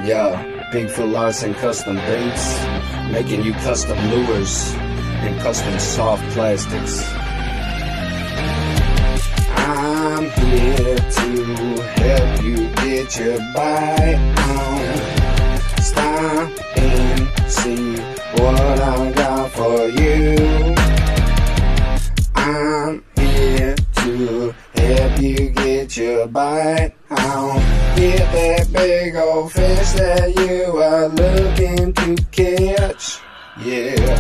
Yeah, Bigfoot Larson Custom Baits, making you custom lures and custom soft plastics. I'm here to help you get your bite on. Stop and see what I got for you. I'm here to help you get your bite on. Get that big old fish that you are looking to catch. Yeah.